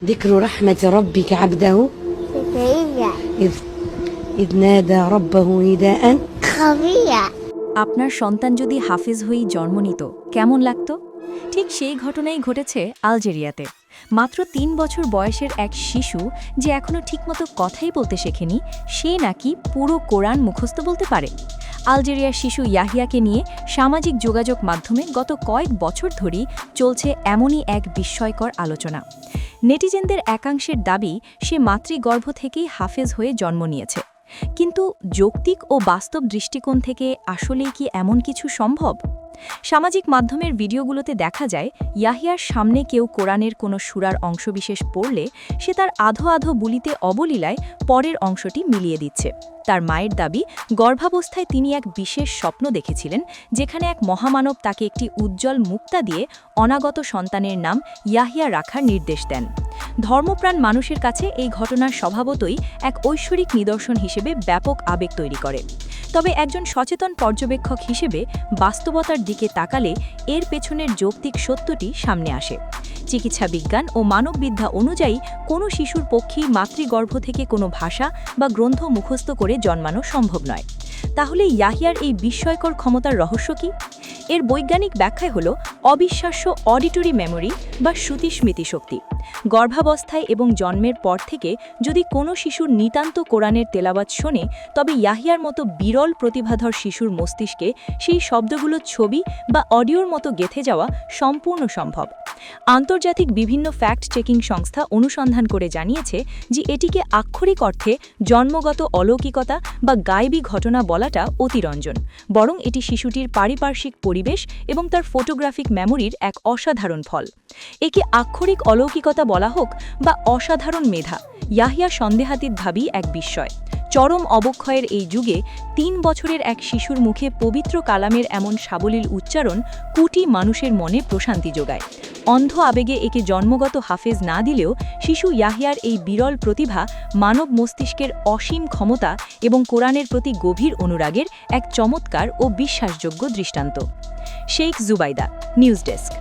ذكر رحمة ربك عبده زكريا إذ إذ نادى ربه نداء خفيا। আপনার সন্তান যদি হাফেজ হয়েই জন্ম নিত কেমন লাগতো? ঠিক সেই ঘটনাই ঘটেছে আলজেরিয়াতে। মাত্র ৩ বছর বয়সের এক শিশু যে এখনও ঠিকমতো কথাই বলতে শেখেনি, সে নাকি পুরো কোরআন মুখস্থ বলতে পারে। আলজেরিয়ার শিশু ইয়াহিয়াকে নিয়ে সামাজিক যোগাযোগ মাধ্যমে গত কয়েক বছর ধরেই চলছে এমনই এক বিস্ময়কর আলোচনা। নেটিজেনদের একাংশের দাবি সে মাতৃগর্ভ থেকেই হাফেজ হয়ে জন্ম নিয়েছে। কিন্তু যৌক্তিক ও বাস্তব দৃষ্টিকোণ থেকে আসলেই কি এমন কিছু সম্ভব? সামাজিক মাধ্যমের ভিডিওগুলোতে দেখা যায় ইয়াহিয়ার সামনে কেউ কোরআনের কোনো সূরার অংশবিশেষ পড়লে সে তার আধো আধো বুলিতে অবলীলায় পরের অংশটি মিলিয়ে দিচ্ছে। তার মায়ের দাবি, গর্ভাবস্থায় তিনি এক বিশেষ স্বপ্ন দেখেছিলেন যেখানে এক মহামানব তাকে একটি উজ্জ্বল মুক্তা দিয়ে অনাগত সন্তানের নাম ইয়াহিয়া রাখার নির্দেশ দেন। ধর্মপ্রাণ মানুষের কাছে এই ঘটনার স্বভাবতই এক ঐশ্বরিক নিদর্শন হিসেবে ব্যাপক আবেগ তৈরি করে। তবে একজন সচেতন পর্যবেক্ষক হিসেবে বাস্তবতার দিকে তাকালে এর পেছনের যৌক্তিক সত্যটি সামনে আসে। চিকিৎসা বিজ্ঞান ও মানববিদ্যা অনুযায়ী কোনো শিশুর পক্ষেই মাতৃগর্ভ থেকে কোনো ভাষা বা গ্রন্থ মুখস্থ করে জন্মানো সম্ভব নয়। তাহলে ইয়াহিয়ার এই বিস্ময়কর ক্ষমতার রহস্য কী? এর বৈজ্ঞানিক ব্যাখ্যায় হল অবিশ্বাস্য অডিটরি মেমোরি বা শ্রুতি স্মৃতিশক্তি। গর্ভাবস্থায় এবং জন্মের পর থেকে যদি কোনো শিশুর নিতান্ত কোরআনের তেলাওয়াত শোনে, তবে ইয়াহিয়ার মতো বিরল প্রতিভাধর শিশুর মস্তিষ্কে সেই শব্দগুলো ছবি বা অডিওর মতো গেঁথে যাওয়া সম্পূর্ণ সম্ভব। আন্তর্জাতিক বিভিন্ন ফ্যাক্ট চেকিং সংস্থা অনুসন্ধান করে জানিয়েছে যে এটিকে আক্ষরিক অর্থে জন্মগত অলৌকিকতা বা গায়েবী ঘটনা বলাটা অতিরঞ্জন, বরং এটি শিশুটির পারিপার্শ্বিক পরিবেশ এবং তার ফটোগ্রাফিক মেমোরির এক অসাধারণ ফল। একে আক্ষরিক অলৌকিকতা বলা হোক বা অসাধারণ মেধা, ইয়াহিয়া সন্দেহাতীতভাবেই এক বিস্ময়। চরম অবক্ষয়ের এই যুগে ৩ বছরের এক শিশুর মুখে পবিত্র কালামের এমন সাবলীল উচ্চারণ কোটি মানুষের মনে প্রশান্তি যোগায়। অন্ধ আবেগে একে জন্মগত হাফেজ না দিলেও শিশু ইয়াহিয়ার এই বিরল প্রতিভা মানব মস্তিষ্কের অসীম ক্ষমতা এবং কোরআনের প্রতি গভীর অনুরাগের এক চমৎকার ও বিশ্বাসযোগ্য দৃষ্টান্ত। Sheikh Zubaida, news desk.